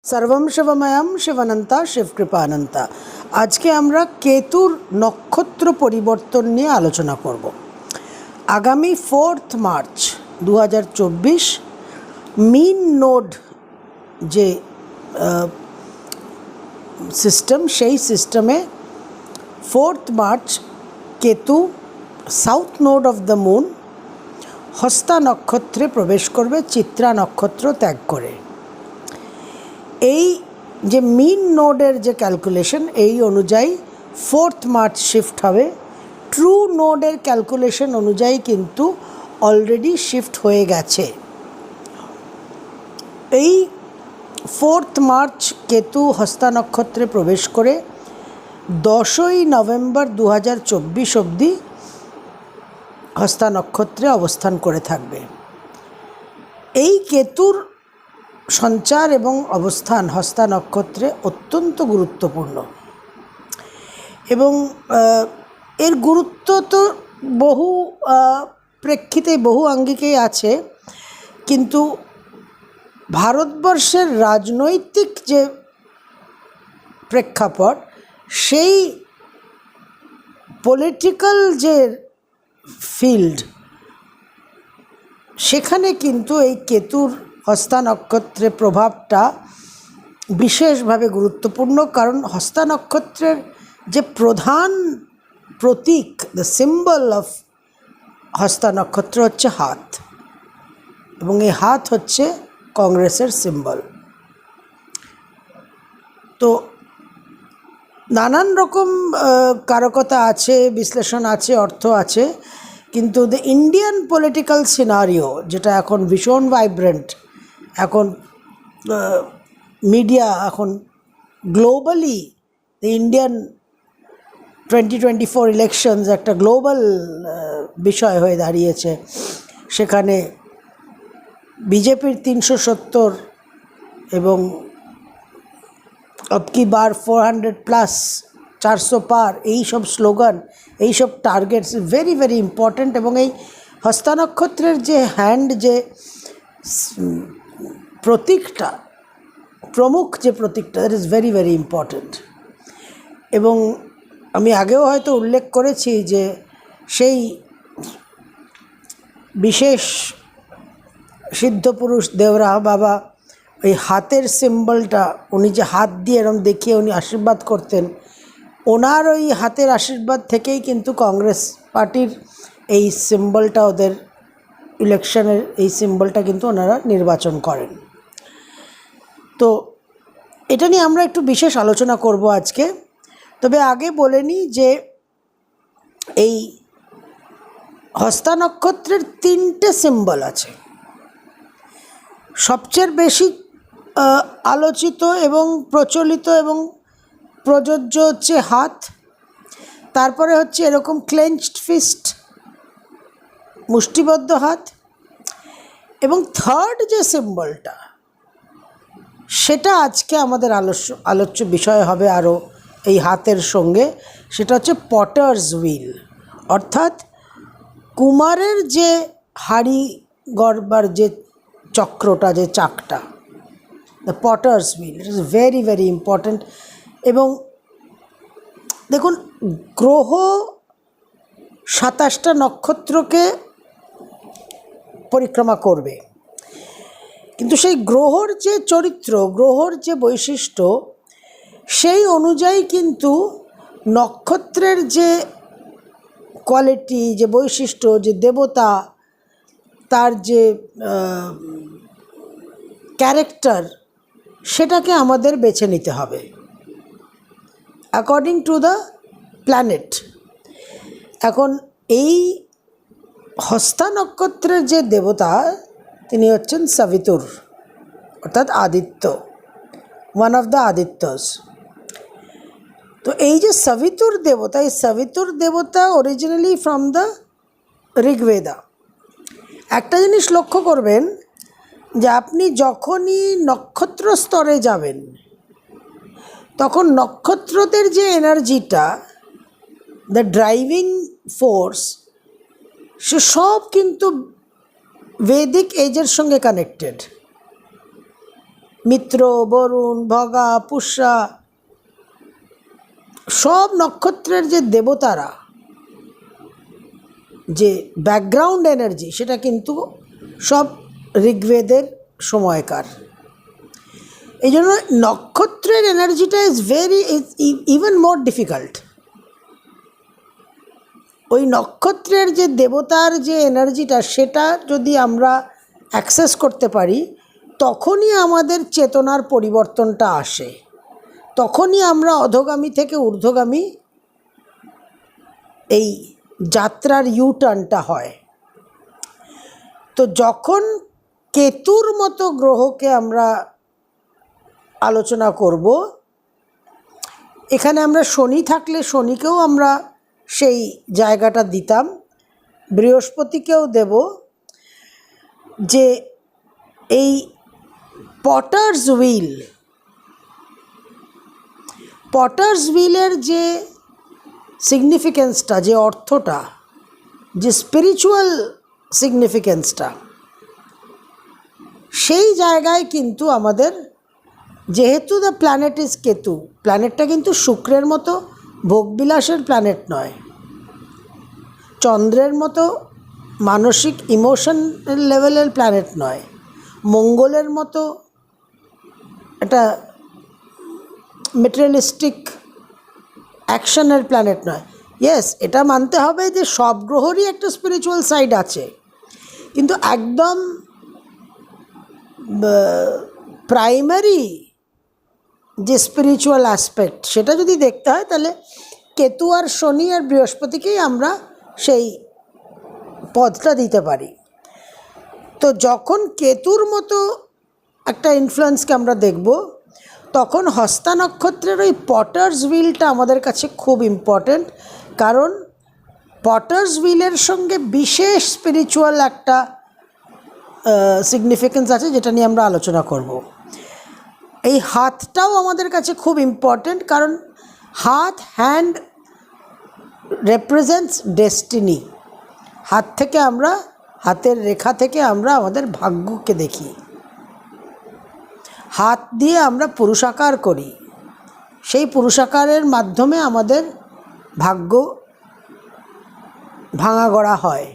सर्वम शिवमयम शिवानंता शिवकृपानंता। आज के আমরা কেতুর নক্ষত্র পরিবর্তন নিয়ে আলোচনা করব। আগামী 4th মার্চ 2024 মিন নোড যে সিস্টেম, সেই সিস্টেমে 4th March Ketu south node of the moon Hasta নক্ষত্রে প্রবেশ করবে চিত্রা নক্ষত্র ত্যাগ করে। এই যে মিন নোডের যে ক্যালকুলেশন, এই অনুযায়ী 4th মার্চ শিফট হবে। ট্রু নোডের ক্যালকুলেশন অনুযায়ী কিন্তু অলরেডি শিফট হয়ে গেছে। এই 4th মার্চ কেতু হস্তা নক্ষত্রে প্রবেশ করে 10ই নভেম্বর 2024 অবধি হস্তা নক্ষত্রে অবস্থান করে থাকবে। এই কেতুর সঞ্চার এবং অবস্থান হস্তা নক্ষত্রে অত্যন্ত গুরুত্বপূর্ণ এবং এর গুরুত্ব তো বহু প্রেক্ষিতে, বহু আঙ্গিকেই আছে, কিন্তু ভারতবর্ষের রাজনৈতিক যে প্রেক্ষাপট, সেই পলিটিক্যাল যে ফিল্ড, সেখানে কিন্তু এই কেতুর হস্তা নক্ষত্রের প্রভাবটা বিশেষভাবে গুরুত্বপূর্ণ। কারণ হস্তা নক্ষত্রের যে প্রধান প্রতীক, দ্য সিম্বল অফ হস্তা নক্ষত্র হচ্ছে হাত, এবং এই হাত হচ্ছে কংগ্রেসের সিম্বল। তো নানান রকম কারকতা আছে, বিশ্লেষণ আছে, অর্থ আছে, কিন্তু দ্য ইন্ডিয়ান পলিটিক্যাল সিনারিও, যেটা এখন ভীষণ ভাইব্রেন্ট, এখন মিডিয়া, এখন গ্লোবালি দ্য ইন্ডিয়ান 2024 ইলেকশনস একটা গ্লোবাল বিষয় হয়ে দাঁড়িয়েছে। সেখানে বিজেপির 370 এবং অবকি বার 400+, 400 পার, এইসব স্লোগান, এইসব টার্গেটস ভেরি ভেরি ইম্পর্ট্যান্ট। এবং এই হস্তা নক্ষত্রের যে হ্যান্ড, যে প্রতীকটা, প্রমুখ যে প্রতীকটা, that is very very important. এবং আমি আগেও হয়তো উল্লেখ করেছি যে সেই বিশেষ সিদ্ধপুরুষ দেওরাহ বাবা ওই হাতের সিম্বলটা, উনি যে হাত দিয়ে এরম দেখিয়ে উনি আশীর্বাদ করতেন, ওনার ওই হাতের আশীর্বাদ থেকেই কিন্তু কংগ্রেস পার্টির এই সিম্বলটা, ওদের ইলেকশনের এই সিম্বলটা কিন্তু ওনারা নির্বাচন করেন। তো এটা নিয়ে আমরা একটু বিশেষ আলোচনা করব আজকে। তবে আগে বলে নিই যে এই হস্তা নক্ষত্রের 3টে সিম্বল আছে। সবচেয়ে বেশি আলোচিত এবং প্রচলিত এবং প্রযোজ্য হচ্ছে হাত, তারপরে হচ্ছে এরকম ক্লেঞ্চড ফিস্ট, মুষ্টিবদ্ধ হাত, এবং থার্ড যে সিম্বলটা, সেটা আজকে আমাদের আলোচ্য বিষয় হবে আরও এই হাতের সঙ্গে। সেটা হচ্ছে পটার্স হুইল, অর্থাৎ কুমারের যে হাড়ি গড়বার যে চক্রটা, যে চাকটা, the potter's wheel, it is very very important. এবং দেখুন, গ্রহ 27টা নক্ষত্রকে পরিক্রমা করবে, কিন্তু সেই গ্রহর যে চরিত্র, গ্রহর যে বৈশিষ্ট্য, সেই অনুযায়ী কিন্তু নক্ষত্রের যে কোয়ালিটি, যে বৈশিষ্ট্য, যে দেবতা, তার যে ক্যারেক্টার, সেটাকে আমাদের বেছে নিতে হবে অ্যাকর্ডিং টু দ্য প্ল্যানেট। এখন এই হস্তা নক্ষত্রের যে দেবতা, তিনি হচ্ছেন সবিতুর, অর্থাৎ Aditya, one of the Aditya's. তো এই যে সবিতুর দেবতা, এই সবিতুর দেবতা অরিজিনালি ফ্রম দ্য ঋগ্বেদা। একটা জিনিস লক্ষ্য করবেন যে আপনি যখনই নক্ষত্র স্তরে যাবেন, তখন নক্ষত্রদের যে এনার্জিটা, দ্য ড্রাইভিং ফোর্স, সে সব কিন্তু বৈদিক এজের সঙ্গে কানেক্টেড। মিত্র, বরুণ, ভগা, পুষ্যা, সব নক্ষত্রের যে দেবতারা, যে ব্যাকগ্রাউন্ড এনার্জি, সেটা কিন্তু সব ঋগ্বেদের সময়কার। এই জন্য নক্ষত্রের এনার্জিটা ইজ ইভেন মোর ডিফিকাল্ট। ওই নক্ষত্রের যে দেবতার যে এনার্জিটা, সেটা যদি আমরা অ্যাক্সেস করতে পারি, তখনই আমাদের চেতনার পরিবর্তনটা আসে, তখনই আমরা অধোগামী থেকে ঊর্ধ্বগামী এই যাত্রার ইউটার্নটা হয়। তো যখন কেতুর মতো গ্রহকে আমরা আলোচনা করব, এখানে আমরা শনি থাকলে শনিকেও আমরা সেই জায়গাটা দিতাম, বৃহস্পতিকেও দেব, যে এই পটার্স হুইলের যে সিগনিফিকেন্সটা, যে অর্থটা, যে স্পিরিচুয়াল সিগনিফিকেন্সটা, সেই জায়গায় কিন্তু আমাদের, যেহেতু দ্য প্ল্যানেট ইজ কেতু, প্ল্যানেটটা কিন্তু শুক্রের মতো ভোগবিলাসের প্ল্যানেট নয়, চন্দ্রের মতো মানসিক ইমোশন লেভেলের প্ল্যানেট নয়, মঙ্গলের মতো একটা মেটেরিয়ালিস্টিক অ্যাকশনের প্ল্যানেট নয়। ইয়েস, এটা মানতে হবে যে সব গ্রহেরই একটা স্পিরিচুয়াল সাইড আছে, কিন্তু একদম প্রাইমারি যে স্পিরিচুয়াল অ্যাসপেক্ট, সেটা যদি দেখতে হয়, তাহলে কেতু আর শনি আর বৃহস্পতিকেই আমরা সেই পদটা দিতে পারি। তো যখন কেতুর মতো একটা ইনফ্লুয়েন্সকে আমরা দেখব, তখন হস্তা নক্ষত্রের ওই পটার্স হুইলটা আমাদের কাছে খুব ইম্পর্ট্যান্ট, কারণ পটার্স হুইলের সঙ্গে বিশেষ স্পিরিচুয়াল একটা সিগনিফিকেন্স আছে, যেটা নিয়ে আমরা আলোচনা করব। এই হাতটাও আমাদের কাছে খুব ইম্পর্ট্যান্ট, কারণ হ্যান্ড রেপ্রেজেন্টস ডেস্টিনি। হাতের রেখা থেকে আমরা আমাদের ভাগ্যকে দেখি, হাত দিয়ে আমরা পুরুষাকার করি, সেই পুরুষাকারের মাধ্যমে আমাদের ভাগ্য ভাঙা গড়া হয়।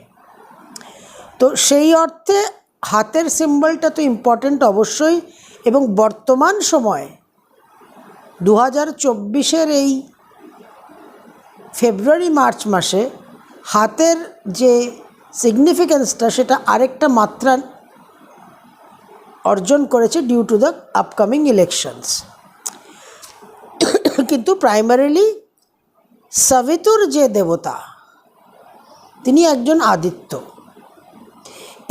তো সেই অর্থে হাতের সিম্বলটা তো ইম্পর্ট্যান্ট অবশ্যই, এবং বর্তমান সময় 2024 এই ফেব্রুয়ারি-মার্চ মাসে হাতের যে সিগনিফিকেন্সটা, সেটা আরেকটা মাত্রা অর্জন করেছে due to the upcoming elections. কিন্তু প্রাইমারিলি সবিতুর যে দেবতা, তিনি একজন আদিত্য,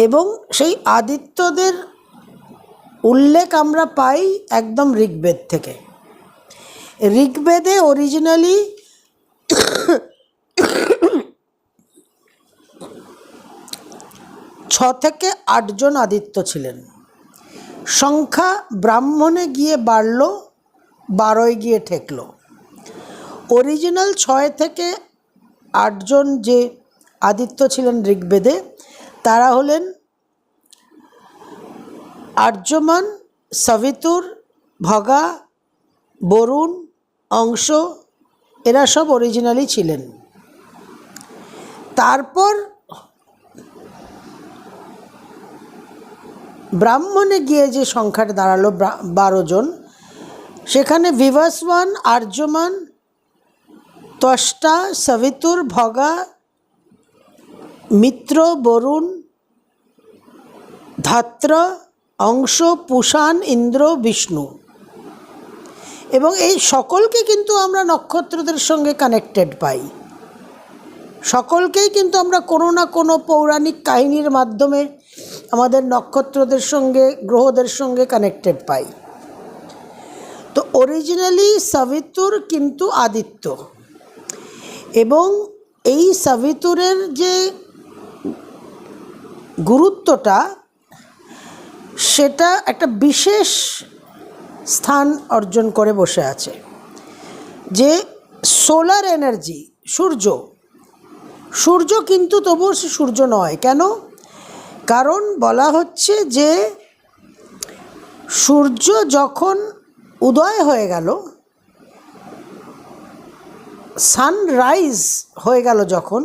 এবং সেই আদিত্যদের উল্লেখ আমরা পাই একদম ঋগ্বেদ থেকে। ঋগ্বেদে অরিজিনালি 6 থেকে 8 জন আদিত্য ছিলেন। সংখ্যা ব্রাহ্মণে গিয়ে বাড়ল, 12 গিয়ে ঠেকল। অরিজিনাল 6 থেকে 8 জন যে আদিত্য ছিলেন ঋগ্বেদে, তারা হলেন আর্যমান, সবিতুর, ভগা, বরুণ, অংশ, এরা সব অরিজিনালি ছিলেন। তারপর ব্রাহ্মণে গিয়ে যে সংখ্যাটা দাঁড়ালো 12 জন, সেখানে বিভাসবান, আর্যমান, ত্বষ্টা, সবিতুর, ভগা, মিত্র, বরুণ, ধাত্র, অংশ, পুষাণ, ইন্দ্র, বিষ্ণু, এবং এই সকলকে কিন্তু আমরা নক্ষত্রদের সঙ্গে কানেক্টেড পাই। সকলকেই কিন্তু আমরা কোনো না কোনো পৌরাণিক কাহিনীর মাধ্যমে আমাদের নক্ষত্রদের সঙ্গে, গ্রহদের সঙ্গে কানেক্টেড পাই। তো অরিজিনালি সবিতুর কিন্তু আদিত্য, এবং এই সবিতুরের যে গুরুত্বটা, সেটা একটা বিশেষ স্থান অর্জন করে বসে আছে। যে সোলার এনার্জি, সূর্য কিন্তু তবুও সে সূর্য নয়। কেন? কারণ বলা হচ্ছে যে সূর্য যখন উদয় হয়ে গেল, সানরাইজ হয়ে গেল, যখন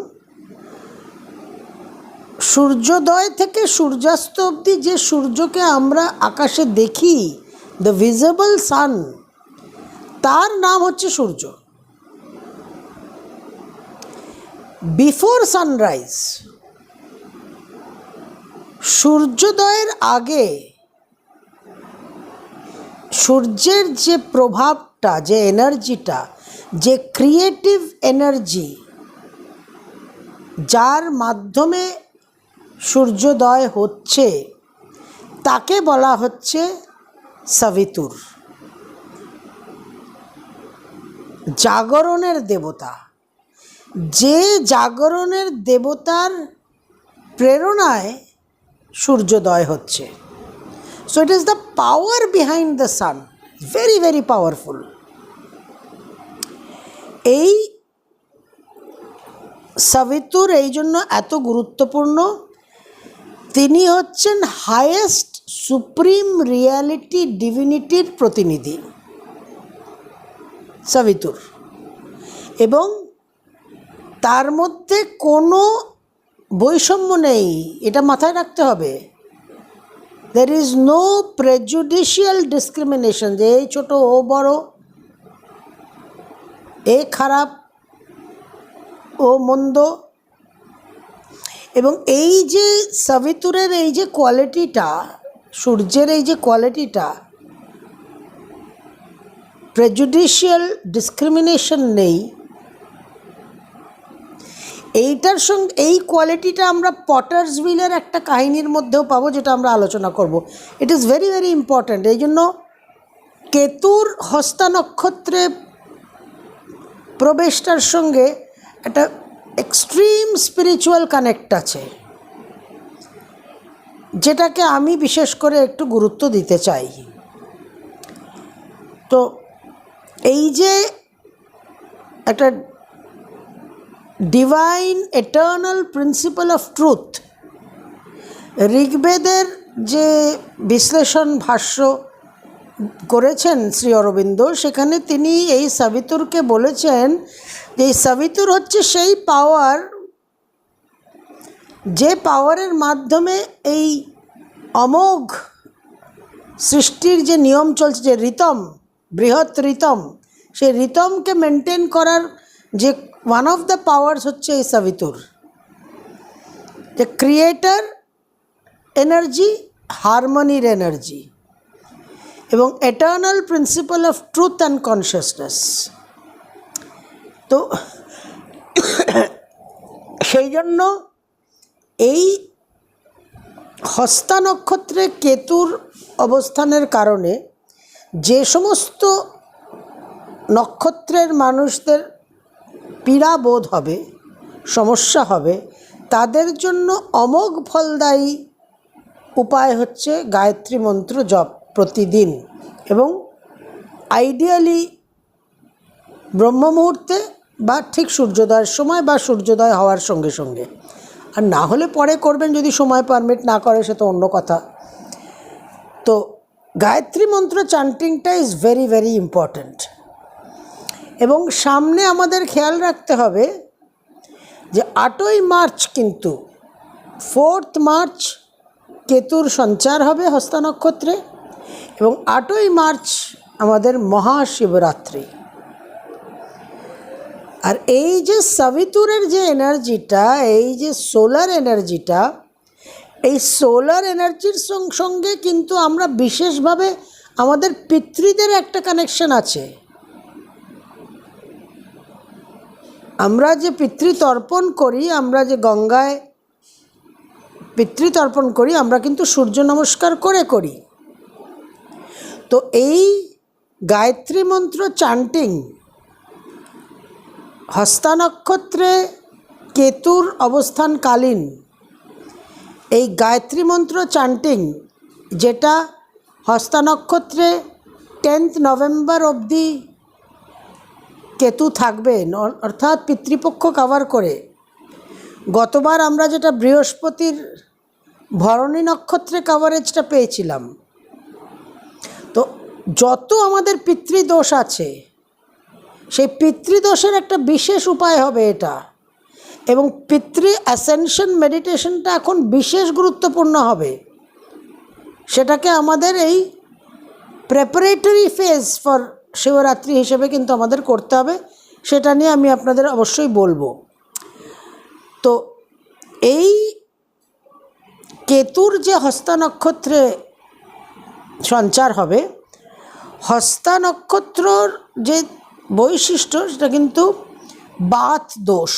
সূর্যোদয় থেকে সূর্যাস্ত অবধি যে সূর্যকে আমরা আকাশে দেখি, দ্য ভিজিবল সান, তার নাম হচ্ছে সূর্য। বিফোর সানরাইজ, সূর্যোদয়ের আগে সূর্যের যে প্রভাবটা, যে এনার্জিটা, যে ক্রিয়েটিভ এনার্জি, যার মাধ্যমে সূর্যোদয় হচ্ছে, তাকে বলা হচ্ছে সবিতুর, জাগরণের দেবতা। যে জাগরণের দেবতার প্রেরণায় সূর্যোদয় হচ্ছে। So it is the power behind the sun, very very powerful. এই সবিতুর এই জন্য এত গুরুত্বপূর্ণ, তিনি হচ্ছেন হায়েস্ট সুপ্রিম রিয়ালিটি ডিভিনিটির প্রতিনিধি, সবিতুর। এবং তার মধ্যে কোনো বৈষম্য নেই, এটা মাথায় রাখতে হবে। there is no prejudicial discrimination, যে এই ছোট ও বড়, এ খারাপ ও মন্দ। এবং এই যে সবিতুরের এই যে কোয়ালিটিটা, সূর্যের এই যে কোয়ালিটিটা, প্রেজুডিশিয়াল ডিসক্রিমিনেশন নেই, এইটার সঙ্গে এই কোয়ালিটিটা আমরা পটার্সভিলের একটা কাহিনীর মধ্যেও পাবো, যেটা আমরা আলোচনা করব। ইট ইজ ভেরি ভেরি ইম্পর্ট্যান্ট। এই জন্য কেতুর হস্তা নক্ষত্রে প্রবেশটার সঙ্গে একটা এক্সট্রিম স্পিরিচুয়াল কানেক্ট আছে, যেটাকে আমি বিশেষ করে একটু গুরুত্ব দিতে চাই। তো এই যে একটা divine eternal principle of truth, ঋগ্বেদের যে বিশ্লেষণ ভাষ্য করেছেন শ্রী অরবিন্দ, সেখানে তিনি এই সবিতুরকে বলেছেন যে এই সবিতুর হচ্ছে সেই পাওয়ার, যে পাওয়ারের মাধ্যমে এই অমোঘ সৃষ্টির যে নিয়ম চলছে, যে রিতম, বৃহৎ রিতম, সেই রিতমকে মেনটেন করার যে ওয়ান অফ দ্য পাওয়ার্স হচ্ছে এই সবিতুর, যে ক্রিয়েটার এনার্জি, হারমোনির এনার্জি, এবং eternal principle of truth and consciousness. তো সেই জন্য এই হস্তা নক্ষত্রে কেতুর অবস্থানের কারণে যে সমস্ত নক্ষত্রের মানুষদের পীড়া বোধ হবে, সমস্যা হবে, তাদের জন্য অমোঘ ফলদায়ী উপায় হচ্ছে গায়ত্রী মন্ত্র জপ প্রতিদিন, এবং আইডিয়ালি ব্রহ্ম মুহূর্তে বা ঠিক সূর্যোদয়ের সময় বা সূর্যোদয় হওয়ার সঙ্গে সঙ্গে। আর না হলে পরে করবেন, যদি সময় পারমিট না করে সে তো অন্য কথা। তো গায়ত্রী মন্ত্র চান্টিংটা ইজ ভেরি ভেরি ইম্পর্ট্যান্ট। এবং সামনে আমাদের খেয়াল রাখতে হবে যে 8ই মার্চ, কিন্তু 4th মার্চ কেতুর সঞ্চার হবে হস্তা নক্ষত্রে, এবং 8ই মার্চ আমাদের মহাশিবরাত্রি। আর এই যে সবিতুরের যে এনার্জিটা, এই যে সোলার এনার্জিটা, এই সোলার এনার্জির সঙ্গে কিন্তু আমরা বিশেষভাবে আমাদের পিতৃদের একটা কানেকশন আছে। আমরা যে পিতৃতর্পণ করি, আমরা যে গঙ্গায় পিতৃতর্পণ করি, আমরা কিন্তু সূর্য নমস্কার করে করি। তো এই গায়ত্রী মন্ত্র চান্টিং হস্তা নক্ষত্রে কেতুর অবস্থানকালীন, এই গায়ত্রী মন্ত্র চান্টিং, যেটা হস্তা নক্ষত্রে 10th নভেম্বর অবধি কেতু থাকবে, অর্থাৎ পিতৃপক্ষ কভার করে। গতবার আমরা যেটা বৃহস্পতির ভরণী নক্ষত্রে কভারেজটা পেয়েছিলাম, যত আমাদের পিতৃদোষ আছে সেই পিতৃদোষের একটা বিশেষ উপায় হবে এটা, এবং পিতৃ অ্যাসেনশন মেডিটেশনটা এখন বিশেষ গুরুত্বপূর্ণ হবে। সেটাকে আমাদের এই প্রেপারেটরি ফেজ ফর শিবরাত্রি হিসেবে কিন্তু আমাদের করতে হবে। সেটা নিয়ে আমি আপনাদের অবশ্যই বলবো। তো এই কেতুর যে হস্তা নক্ষত্রে সঞ্চার হবে, হস্তা নক্ষত্রর যে বৈশিষ্ট্য সেটা কিন্তু বাত দোষ,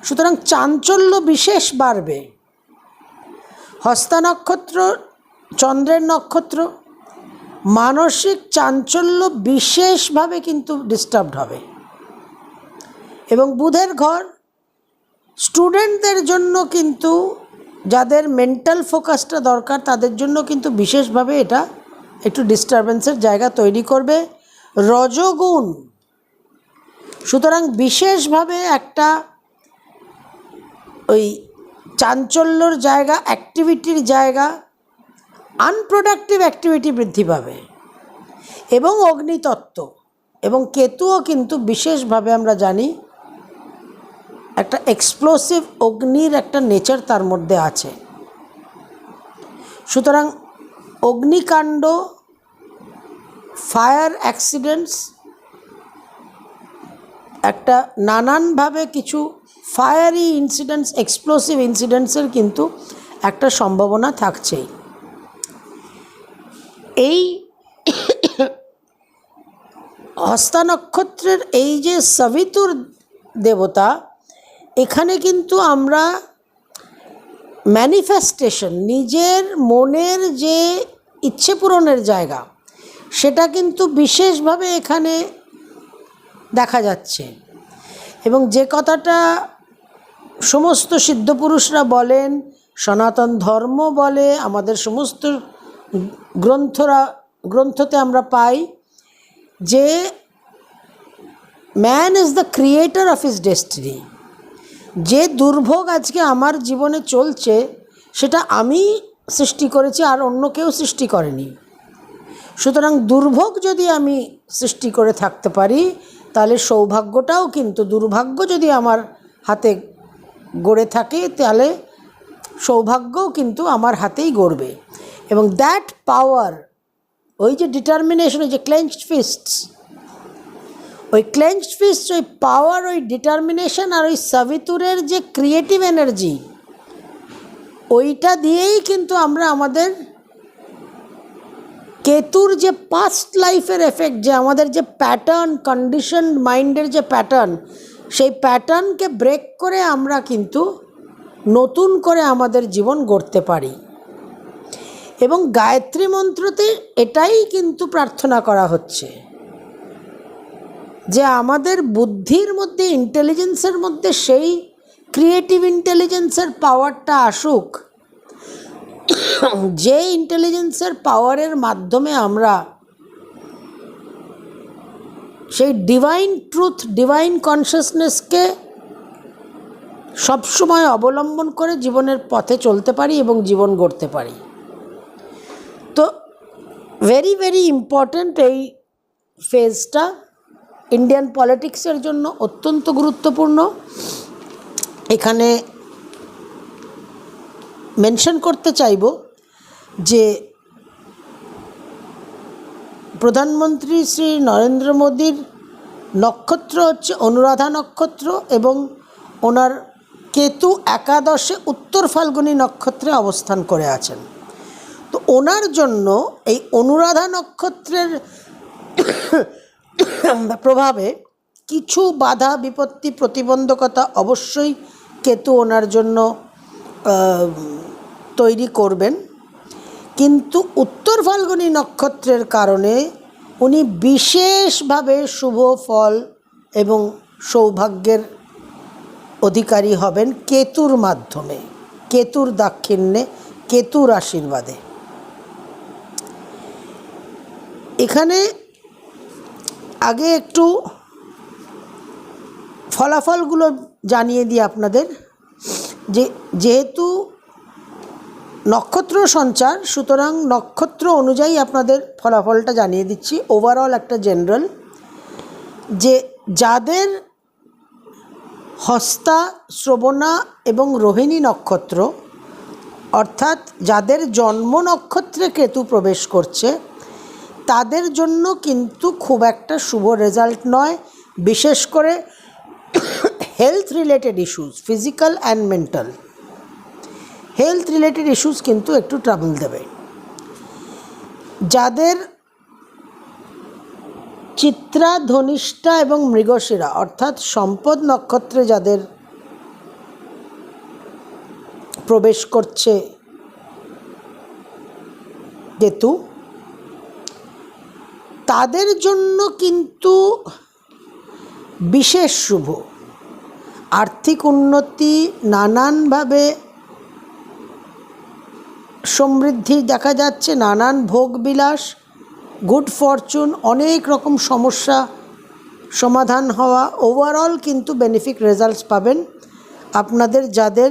সুতরাং চাঞ্চল্য বিশেষ বাড়বে। হস্তা নক্ষত্র চন্দ্রের নক্ষত্র, মানসিক চাঞ্চল্য বিশেষভাবে কিন্তু ডিস্টার্বড হবে। এবং বুধের ঘর স্টুডেন্টদের জন্য কিন্তু, যাদের মেন্টাল ফোকাসটা দরকার তাদের জন্য কিন্তু বিশেষভাবে এটা একটু ডিস্টারবেন্সের জায়গা তৈরি করবে। রজগুণ, সুতরাং বিশেষভাবে একটা ওই চাঞ্চল্যর জায়গা, অ্যাক্টিভিটির জায়গা, আনপ্রোডাক্টিভ অ্যাক্টিভিটি বৃদ্ধি পাবে। এবং অগ্নিতত্ত্ব এবং কেতুও কিন্তু বিশেষভাবে আমরা জানি একটা এক্সপ্লোসিভ অগ্নির একটা নেচার তার মধ্যে আছে। সুতরাং অগ্নিকাণ্ড, ফায়ার অ্যাক্সিডেন্টস, একটা নানানভাবে কিছু ফায়ারি ইনসিডেন্টস, এক্সপ্লোসিভ ইনসিডেন্টসের কিন্তু একটা সম্ভাবনা থাকছেই। এই হস্তা নক্ষত্রের এই যে সবিতুর দেবতা, এখানে কিন্তু আমরা ম্যানিফেস্টেশন, নিজের মনের যে ইচ্ছে পূরণের জায়গা, সেটা কিন্তু বিশেষভাবে এখানে দেখা যাচ্ছে। এবং যে কথাটা সমস্ত সিদ্ধপুরুষরা বলেন, সনাতন ধর্ম বলে, আমাদের সমস্ত গ্রন্থতে আমরা পাই যে man is the creator of his destiny. যে দুর্ভোগ আজকে আমার জীবনে চলছে সেটা আমি সৃষ্টি করেছি, আর অন্য কেউ সৃষ্টি করেনি। সুতরাং দুর্ভোগ যদি আমি সৃষ্টি করে থাকতে পারি, তাহলে সৌভাগ্যটাও কিন্তু, দুর্ভাগ্য যদি আমার হাতে গড়ে থাকে তাহলে সৌভাগ্যও কিন্তু আমার হাতেই গড়বে। এবং দ্যাট পাওয়ার, ওই যে ডিটারমিনেশন, ওই যে ক্লেঞ্চড ফিস্টস, ওই ক্লেঞ্চড ফিস্ট, ওই পাওয়ার, ওই ডিটারমিনেশন আর ওই সাবিতুরের যে ক্রিয়েটিভ এনার্জি, ওইটা দিয়েই কিন্তু আমরা আমাদের কেতুর যে পাস্ট লাইফের এফেক্ট, যে আমাদের যে প্যাটার্ন, কন্ডিশন মাইন্ডের যে প্যাটার্ন, সেই প্যাটার্নকে ব্রেক করে আমরা কিন্তু নতুন করে আমাদের জীবন গড়তে পারি। এবং গায়ত্রী মন্ত্রতে এটাই কিন্তু প্রার্থনা করা হচ্ছে যে আমাদের বুদ্ধির মধ্যে, ইন্টেলিজেন্সের মধ্যে সেই ক্রিয়েটিভ ইন্টেলিজেন্সের পাওয়ারটা আসুক, যে ইন্টেলিজেন্সের পাওয়ারের মাধ্যমে আমরা সেই ডিভাইন ট্রুথ, ডিভাইন কনসিয়াসনেসকে সবসময় অবলম্বন করে জীবনের পথে চলতে পারি এবং জীবন গড়তে পারি। তো ভেরি ভেরি ইম্পর্ট্যান্ট এই ফেজটা, ইন্ডিয়ান পলিটিক্সের জন্য অত্যন্ত গুরুত্বপূর্ণ। এখানে মেনশন করতে চাইব যে প্রধানমন্ত্রী শ্রী নরেন্দ্র মোদীর নক্ষত্র হচ্ছে অনুরাধা নক্ষত্র, এবং ওনার কেতু একাদশে উত্তর ফাল্গুনী নক্ষত্রে অবস্থান করে আছেন। তো ওনার জন্য এই অনুরাধা নক্ষত্রের প্রভাবে কিছু বাধা বিপত্তি প্রতিবন্ধকতা অবশ্যই কেতু ওনার জন্য তৈরি করবেন, কিন্তু উত্তর ফাল্গুনী নক্ষত্রের কারণে উনি বিশেষভাবে শুভ ফল এবং সৌভাগ্যের অধিকারী হবেন কেতুর মাধ্যমে, কেতুর দাক্ষিণ্যে, কেতুর আশীর্বাদে। এখানে আগে একটু ফলাফলগুলো জানিয়ে দিই আপনাদের, যেহেতু নক্ষত্র সঞ্চার, সুতরাং নক্ষত্র অনুযায়ী আপনাদের ফলাফলটা জানিয়ে দিচ্ছি। ওভারঅল একটা জেনারেল, যে যাদের হস্তা, শ্রবণা এবং রোহিণী নক্ষত্র, অর্থাৎ যাদের জন্ম নক্ষত্রে কেতু প্রবেশ করছে, তাদের জন্য কিন্তু খুব একটা শুভ রেজাল্ট নয়। বিশেষ করে health related issues, physical and mental health related issues কিন্তু একটু ট্রাবল দেবে। যাদের চিত্রা, ধনিষ্ঠা এবং মৃগশিরা অর্থাৎ সম্পদ নক্ষত্রে যাদের প্রবেশ করছে কেতু, তাদের জন্য কিন্তু বিশেষ শুভ। আর্থিক উন্নতি, নানানভাবে সমৃদ্ধি দেখা যাচ্ছে, নানান ভোগবিলাস, গুড ফরচুন, অনেক রকম সমস্যা সমাধান হওয়া, ওভারঅল কিন্তু বেনিফিট রেজাল্টস পাবেন আপনাদের যাদের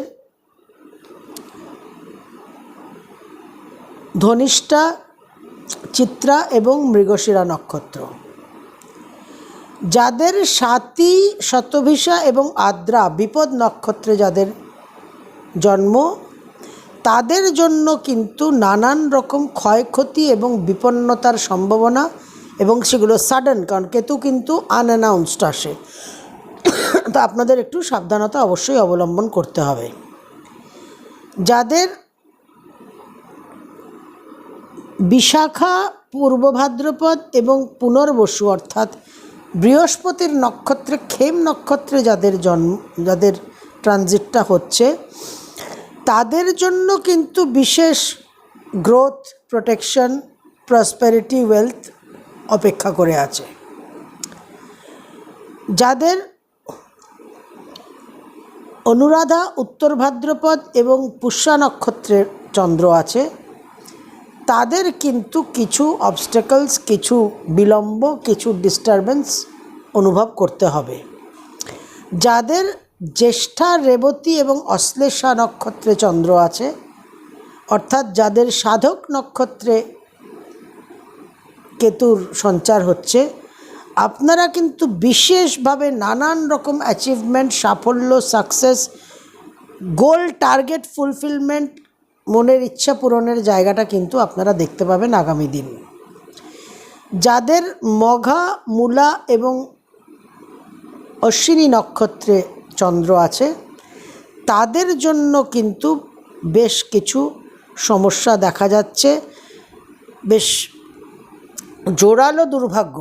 ধনিষ্ঠা, চিত্রা এবং মৃগশিরা নক্ষত্র। যাদের স্বাতী, শতভিষা এবং আদ্রা বিপদ নক্ষত্রে যাদের জন্ম, তাদের জন্য কিন্তু নানান রকম ক্ষয়ক্ষতি এবং বিপন্নতার সম্ভাবনা, এবং সেগুলো সাডেন, কারণ কেতু কিন্তু আনঅ্যানাউন্সড আসে, তো আপনাদের একটু সাবধানতা অবশ্যই অবলম্বন করতে হবে। যাদের বিশাখা, পূর্ব ভাদ্রপদ এবং পুনর্বসু অর্থাৎ বৃহস্পতির নক্ষত্রে, খেম নক্ষত্রে যাদের ট্রানজিটটা হচ্ছে, তাদের জন্য কিন্তু বিশেষ গ্রোথ, প্রোটেকশন, প্রসপেরিটি, ওয়েলথ অপেক্ষা করে আছে। যাদের অনুরাধা, উত্তর ভাদ্রপদ এবং পুষ্যা নক্ষত্রের চন্দ্র আছে, তাদের কিন্তু কিছু অবস্টেকলস, কিছু বিলম্ব, কিছু ডিস্টারবেন্স অনুভব করতে হবে। যাদের জ্যেষ্ঠা, রেবতী এবং অশ্লেষা নক্ষত্রে চন্দ্র আছে, অর্থাৎ যাদের সাধক নক্ষত্রে কেতুর সঞ্চার হচ্ছে, আপনারা কিন্তু বিশেষভাবে নানান রকম অ্যাচিভমেন্ট, সাফল্য, সাকসেস, গোল, টার্গেট ফুলফিলমেন্ট, মনের ইচ্ছা পূরণের জায়গাটা কিন্তু আপনারা দেখতে পাবেন আগামী দিন। যাদের মঘা, মূলা এবং অশ্বিনী নক্ষত্রে চন্দ্র আছে, তাদের জন্য কিন্তু বেশ কিছু সমস্যা দেখা যাচ্ছে, বেশ জোরালো দুর্ভাগ্য,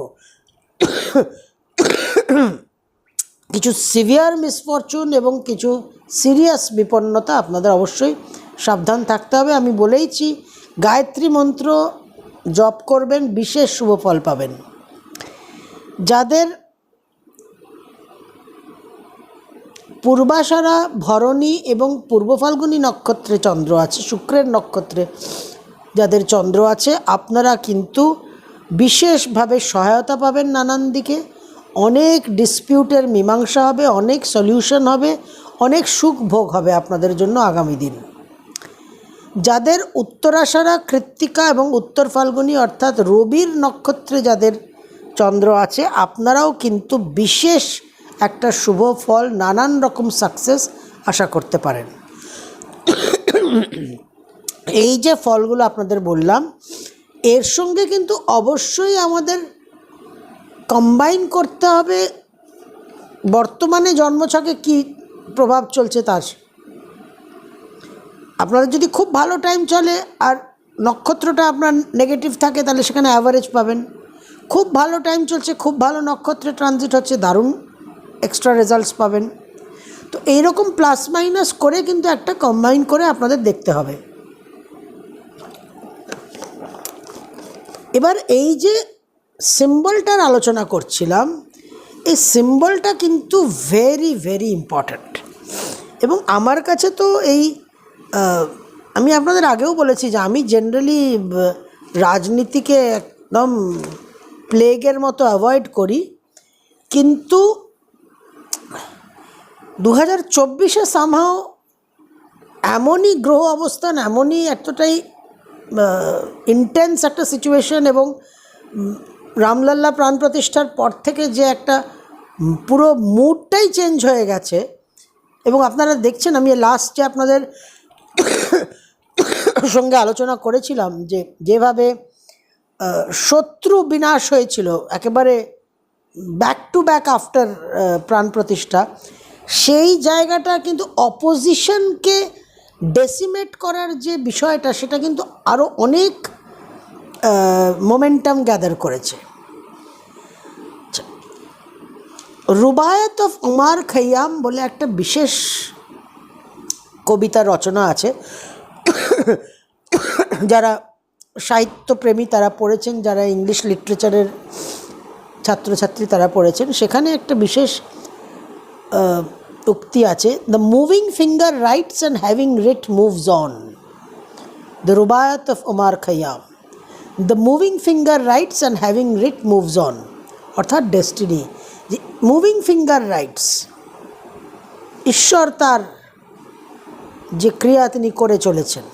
কিছু সিভিয়ার মিসফরচুন এবং কিছু সিরিয়াস বিপন্নতা, আপনাদের অবশ্যই সাবধান থাকতে হবে। আমি বলেইছি, গায়ত্রী মন্ত্র জপ করবেন, বিশেষ শুভ ফল পাবেন। যাদের পূর্বাষাঢ়া, ভরণী এবং পূর্ব ফাল্গুনী নক্ষত্রে চন্দ্র আছে, শুক্রের নক্ষত্রে যাদের চন্দ্র আছে, আপনারা কিন্তু বিশেষভাবে সহায়তা পাবেন নানান দিকে, অনেক ডিসপিউটের মীমাংসা হবে, অনেক সলিউশন হবে, অনেক সুখ ভোগ হবে আপনাদের জন্য আগামী দিন। যাদের উত্তরাষাঢ়া, কৃত্তিকা এবং উত্তর ফাল্গুনী অর্থাৎ রবির নক্ষত্রে যাদের চন্দ্র আছে, আপনারাও কিন্তু বিশেষ একটা শুভ ফল, নানান রকম সাকসেস আশা করতে পারেন। এই যে ফলগুলো আপনাদের বললাম, এর সঙ্গে কিন্তু অবশ্যই আমাদের কম্বাইন করতে হবে বর্তমানে জন্মছকে কী প্রভাব চলছে তার। আপনাদের যদি খুব ভালো টাইম চলে আর নক্ষত্রটা আপনার নেগেটিভ থাকে, তাহলে সেখানে অ্যাভারেজ পাবেন। খুব ভালো টাইম চলছে, খুব ভালো নক্ষত্রে ট্রানজিট হচ্ছে, দারুণ এক্সট্রা রেজাল্টস পাবেন। তো এইরকম প্লাস মাইনাস করে কিন্তু একটা কম্বাইন করে আপনাদের দেখতে হবে। এবার এই যে সিম্বলটার আলোচনা করছিলাম, এই সিম্বলটা কিন্তু ভেরি ভেরি ইম্পর্ট্যান্ট, এবং আমার কাছে তো এই আমি আপনাদের আগেও বলেছি যে আমি জেনারেলি রাজনীতিকে একদম প্লেগের মতো অ্যাভয়েড করি, কিন্তু 2024-এ সামহাও এমনই গ্রহ অবস্থান, এমনই এতটাই ইন্টেন্স একটা সিচুয়েশন, এবং রামলাল্লা প্রাণ প্রতিষ্ঠার পর থেকে যে একটা পুরো মুডটাই চেঞ্জ হয়ে গেছে। এবং আপনারা দেখছেন, আমি লাস্টে আপনাদের সঙ্গে আলোচনা করেছিলাম যে যেভাবে শত্রু বিনাশ হয়েছিল একেবারে ব্যাক টু ব্যাক আফটার প্রাণ প্রতিষ্ঠা, সেই জায়গাটা কিন্তু অপোজিশনকে ডেসিমেট করার যে বিষয়টা, সেটা কিন্তু আরও অনেক মোমেন্টাম গ্যাদার করেছে। রুবায়াত অফ উমার খৈয়াম বলে একটা বিশেষ কবিতা রচনা আছে, যারা সাহিত্যপ্রেমী তারা পড়েছেন, যারা ইংলিশ লিটারেচারের ছাত্রছাত্রী তারা পড়েছেন। সেখানে একটা বিশেষ উক্তি আছে, the moving finger writes and having writ moves on, the Rubaiyat of Omar Khayyam. The moving finger writes and having writ moves on, অর্থাৎ ডেস্টিনি। যে মুভিং ফিঙ্গার রাইটস, ঈশ্বর তার যে ক্রিয়া তিনি করে চলেছেন,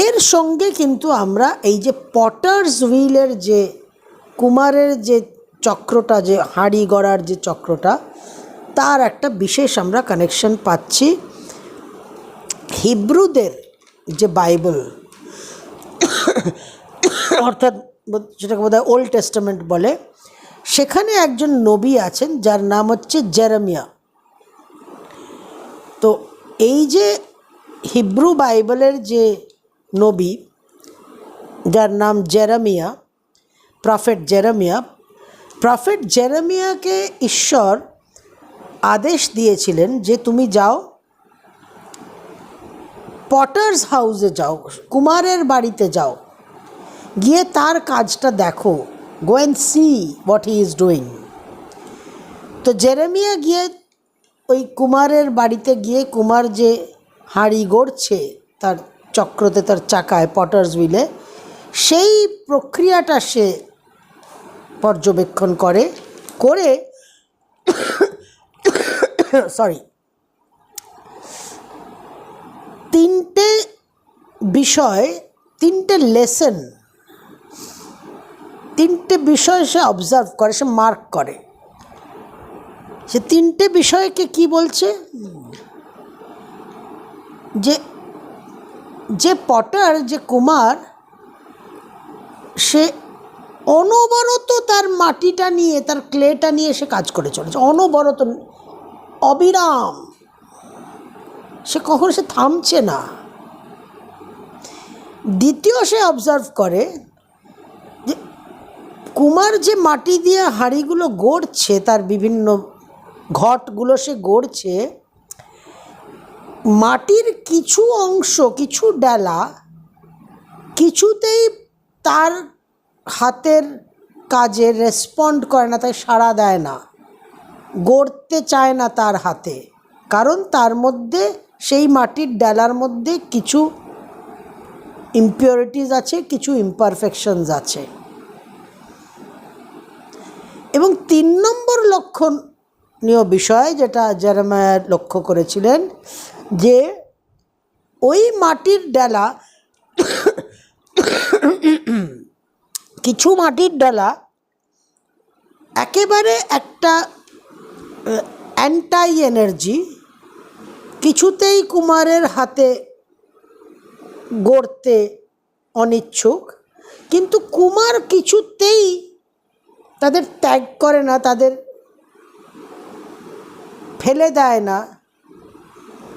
এর সঙ্গে কিন্তু আমরা এই যে পটার্স হুইলের যে কুমারের যে চক্রটা, যে হাঁড়ি গড়ার যে চক্রটা, তার একটা বিশেষ আমরা কানেকশন পাচ্ছি। হিব্রুদের যে বাইবেল, অর্থাৎ যেটাকে বোধহয় ওল্ড টেস্টামেন্ট বলে, সেখানে একজন নবী আছেন যার নাম হচ্ছে জেরেমিয়া। তো এই যে হিব্রু বাইবেলের যে নবী, যার নাম জেরেমিয়া, প্রফেট জেরেমিয়াকে ঈশ্বর আদেশ দিয়েছিলেন যে তুমি যাও, পটার্স হাউসে যাও, কুমারের বাড়িতে যাও, গিয়ে তার কাজটা দেখো, go and see what he is doing. তো জেরেমিয়া গিয়ে ওই কুমারের বাড়িতে গিয়ে, কুমার যে হাঁড়ি গড়ছে তার চক্রতে, তার চাকায়, পটার্স হুইলে, সেই প্রক্রিয়াটা সে পর্যবেক্ষণ করে তিনটে বিষয়, তিনটে লেসন, তিনটে বিষয় সে অবজার্ভ করে, সে মার্ক করে। সে তিনটে বিষয়কে কি বলছে, যে পটার, যে কুমার, সে অনবরত তার মাটিটা নিয়ে, তার ক্লেটা নিয়ে সে কাজ করে চলেছে, অনবরত, অবিরাম, সে কখনো সে থামছে না। দ্বিতীয়, সে অবজার্ভ করে যে কুমার যে মাটি দিয়ে হাঁড়িগুলো গড়ছে, তার বিভিন্ন ঘটগুলো সে গড়ছে, মাটির কিছু অংশ, কিছু ডালা কিছুতেই তার হাতের কাজে রেসপন্ড করে না, তাই সাড়া দেয় না, গড়তে চায় না তার হাতে, কারণ তার মধ্যে, সেই মাটির ডালার মধ্যে কিছু ইমপিউরিটিস আছে, কিছু ইমপারফেকশনস আছে। এবং 3 নম্বর লক্ষণীয় বিষয় যেটা জেরেমিয়া লক্ষ্য করেছিলেন, যে ওই মাটির ডালা, কিছু মাটির ডালা একেবারে একটা অ্যান্টাই এনার্জি, কিছুতেই কুমারের হাতে গড়তে অনিচ্ছুক, কিন্তু কুমার কিছুতেই তাদের ত্যাগ করে না, তাদের ফেলে দেয় না,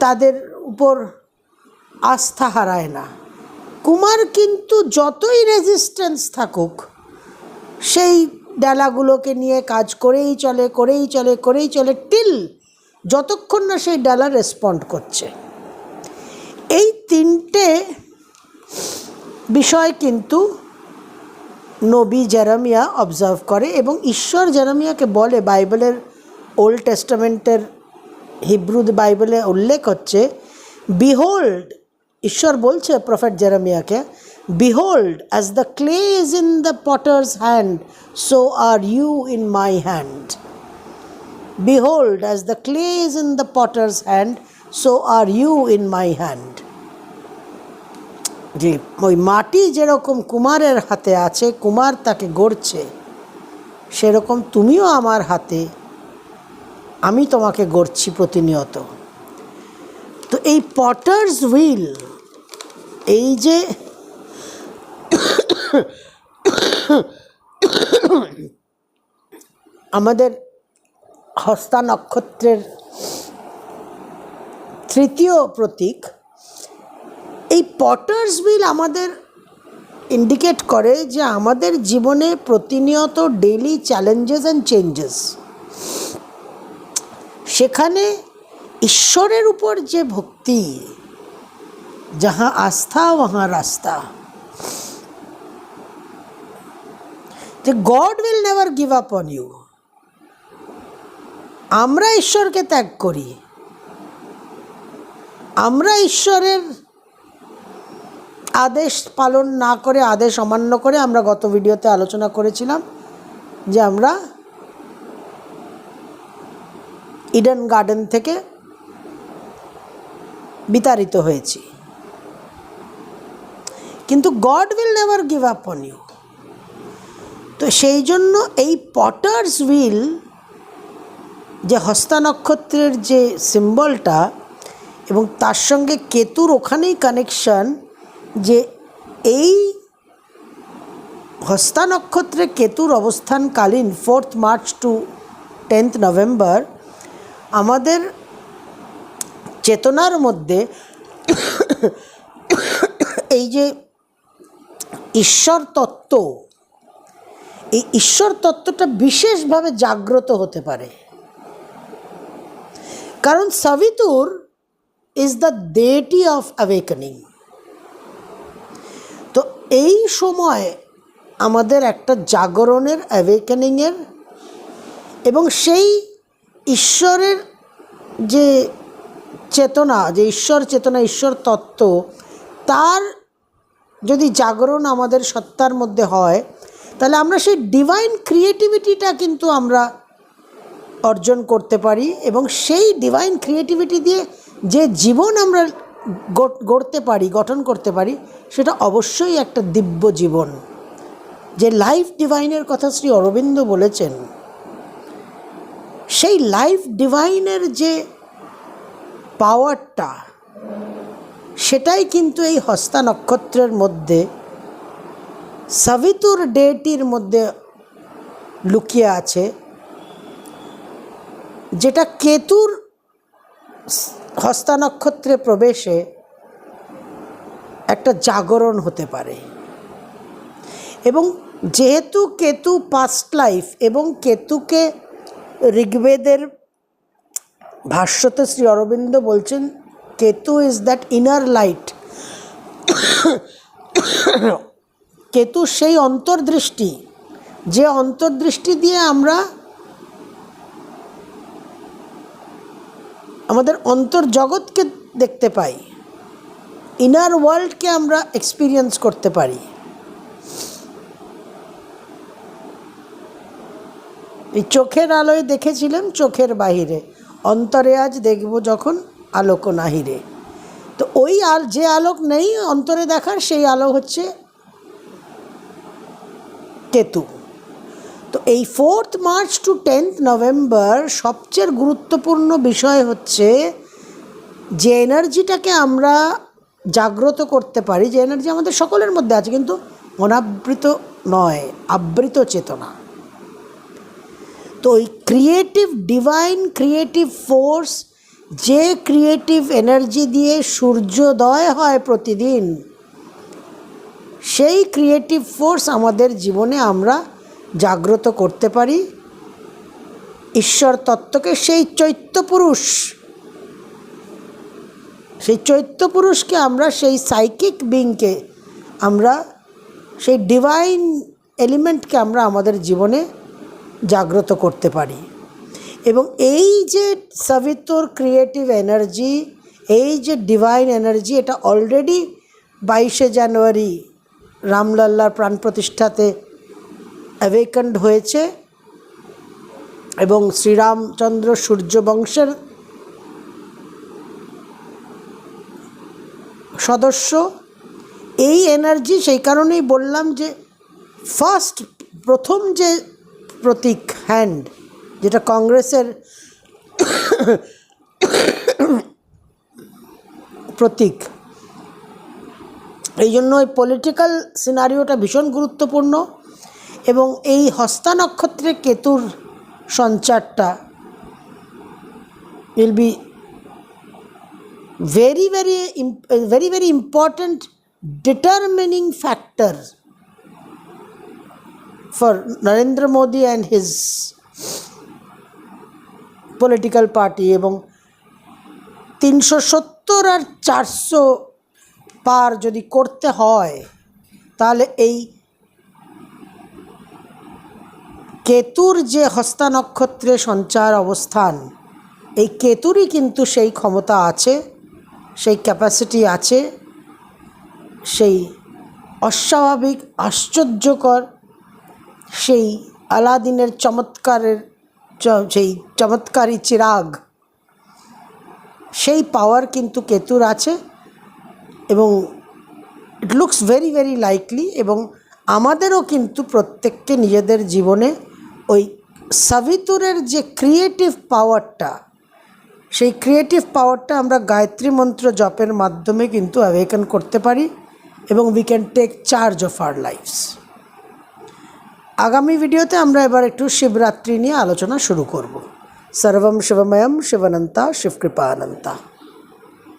তাদের উপর আস্থা হারায় না। কুমার কিন্তু যতই রেজিস্ট্যান্স থাকুক, সেই ডালাগুলোকে নিয়ে কাজ করেই চলে টিল যতক্ষণ না সেই ডালা রেসপন্ড করছে। এই 3টে বিষয় কিন্তু নবী জেরেমিয়া অবজার্ভ করে, এবং ঈশ্বর জেরেমিয়াকে বলে, বাইবেলের ওল্ড টেস্টামেন্টের হিব্রু বাইবেলে উল্লেখ হচ্ছে, বিহোল্ড, ঈশ্বর বলছে প্রফেট জেরেমিয়াকে, behold, as the clay is in the potter's hand, so are you in my hand. Behold, as the clay is in the potter's hand, so are you in my hand. যে ওই মাটি যেরকম কুমারের হাতে আছে, কুমার তাকে গড়ছে, সেরকম তুমিও আমার হাতে, আমি তোমাকে গড়ছি প্রতিনিয়ত। তো এই পটার্স হুইল, এই যে আমাদের হস্তা নক্ষত্রের তৃতীয় প্রতীক, এই পটার্স হুইল আমাদের ইন্ডিকেট করে যে আমাদের জীবনে প্রতিনিয়ত ডেইলি চ্যালেঞ্জেস অ্যান্ড চেঞ্জেস, সেখানে ঈশ্বরের উপর যে ভক্তি, যাহা আস্থা ওয়াহা রাস্তা, যে God will never give up on you. আমরা ঈশ্বরকে ত্যাগ করি, আমরা ঈশ্বরের আদেশ পালন না করে, আদেশ অমান্য করে, আমরা গত ভিডিওতে আলোচনা করেছিলাম যে আমরা ইডেন গার্ডেন থেকে বিতাড়িত হয়েছি। কিন্তু God will never give up on you. তো সেই জন্য এই পটার্স হুইল, যে হস্তা নক্ষত্রের যে সিম্বলটা, এবং তার সঙ্গে কেতুর ওখানেই কানেকশন, যে এই হস্তা নক্ষত্রে কেতুর অবস্থানকালীন 4 মার্চ টু 10 নভেম্বর আমাদের চেতনার মধ্যে এই যে ঈশ্বর তত্ত্ব, এই ঈশ্বর তত্ত্বটা বিশেষভাবে জাগ্রত হতে পারে। কারণ সাবিতুর ইজ দ্য ডেটি অফ অ্যাওয়েকেনিং। তো এই সময় আমাদের একটা জাগরণের, অ্যাওয়েকেনিংয়ের, এবং সেই ঈশ্বরের যে চেতনা, যে ঈশ্বর চেতনা, ঈশ্বর তত্ত্ব, তার যদি জাগরণ আমাদের সত্তার মধ্যে হয়, তাহলে আমরা সেই ডিভাইন ক্রিয়েটিভিটিটা কিন্তু আমরা অর্জন করতে পারি, এবং সেই ডিভাইন ক্রিয়েটিভিটি দিয়ে যে জীবন আমরা গড়তে পারি, গঠন করতে পারি, সেটা অবশ্যই একটা দিব্য জীবন। যে লাইফ ডিভাইনের কথা শ্রী অরবিন্দ বলেছেন, সেই লাইফ ডিভাইনের যে পাওয়ারটা, সেটাই কিন্তু এই হস্তা নক্ষত্রের মধ্যে, সাবিতুর ডেটির মধ্যে লুকিয়ে আছে, যেটা কেতুর হস্তা নক্ষত্রে প্রবেশে একটা জাগরণ হতে পারে। এবং যেহেতু কেতু পাস্ট লাইফ, এবং কেতুকে ঋগ্বেদের ভাষ্যতে শ্রী অরবিন্দ বলছেন Ketu is that inner light. Ketu সেই অন্তর্দৃষ্টি, যে অন্তর্দৃষ্টি দিয়ে আমরা আমাদের অন্তর্জগৎকে দেখতে পাই, ইনার ওয়ার্ল্ডকে আমরা এক্সপিরিয়েন্স করতে পারি। এই চোখের আলোয় দেখেছিলেন চোখের বাহিরে, অন্তরে আজ দেখব যখন আলোক নাহিরে। তো ওই যে আলোক নেই অন্তরে দেখার, সেই আলো হচ্ছে কেতু। তো এই 4 মার্চ টু 10 নভেম্বর সবচেয়ে গুরুত্বপূর্ণ বিষয় হচ্ছে যে এনার্জিটাকে আমরা জাগ্রত করতে পারি, যে এনার্জি আমাদের সকলের মধ্যে আছে, কিন্তু অনাবৃত নয়, আবৃত চেতনা। তো ওই ক্রিয়েটিভ, ডিভাইন ক্রিয়েটিভ ফোর্স, যে ক্রিয়েটিভ এনার্জি দিয়ে সূর্যোদয় হয় প্রতিদিন, সেই ক্রিয়েটিভ ফোর্স আমাদের জীবনে আমরা জাগ্রত করতে পারি। ঈশ্বর তত্ত্বকে, সেই চৈত্য পুরুষকে আমরা, সেই সাইকিক বিংকে আমরা, সেই ডিভাইন এলিমেন্টকে আমরা আমাদের জীবনে জাগ্রত করতে পারি। এবং এই যে সাবিতুর ক্রিয়েটিভ এনার্জি, এই যে ডিভাইন এনার্জি, এটা অলরেডি 22শে জানুয়ারি রামলাল্লার প্রাণ প্রতিষ্ঠাতে অ্যাওয়েকেন্ড হয়েছে, এবং শ্রীরামচন্দ্র সূর্যবংশের সদস্য। এই এনার্জি, সেই কারণেই বললাম যে প্রথম যে প্রতীক হ্যান্ড, যেটা কংগ্রেসের প্রতীক, এই জন্য ওই পলিটিক্যাল সিনারিওটা ভীষণ গুরুত্বপূর্ণ। এবং এই হস্তা নক্ষত্রে কেতুর সঞ্চারটা will be very very important determining factor for Narendra Modi and his political party। এবং 370 আর 400 পার যদি করতে হয়, তাহলে এই কেতুর যে হস্তা নক্ষত্রে সঞ্চার অবস্থান, এই কেতুরই কিন্তু সেই ক্ষমতা আছে, সেই ক্যাপাসিটি আছে, সেই অস্বাভাবিক আশ্চর্যকর, সেই আলাদিনের সেই চমৎকারী চিরাগ, সেই পাওয়ার কিন্তু কেতুর আছে। এবং it looks very very likely. এবং আমাদেরও কিন্তু প্রত্যেককে নিজেদের জীবনে ওই সাবিতুরের যে ক্রিয়েটিভ পাওয়ারটা, সেই ক্রিয়েটিভ পাওয়ারটা আমরা গায়ত্রী মন্ত্র জপের মাধ্যমে কিন্তু অ্যাওয়েকেন করতে পারি এবং we can take charge of our lives. আগামী ভিডিওতে আমরা এবার একটু শিবরাত্রি নিয়ে আলোচনা শুরু করব। সর্বম শিবময়ম শিবানন্তা শিবকৃপানন্তা।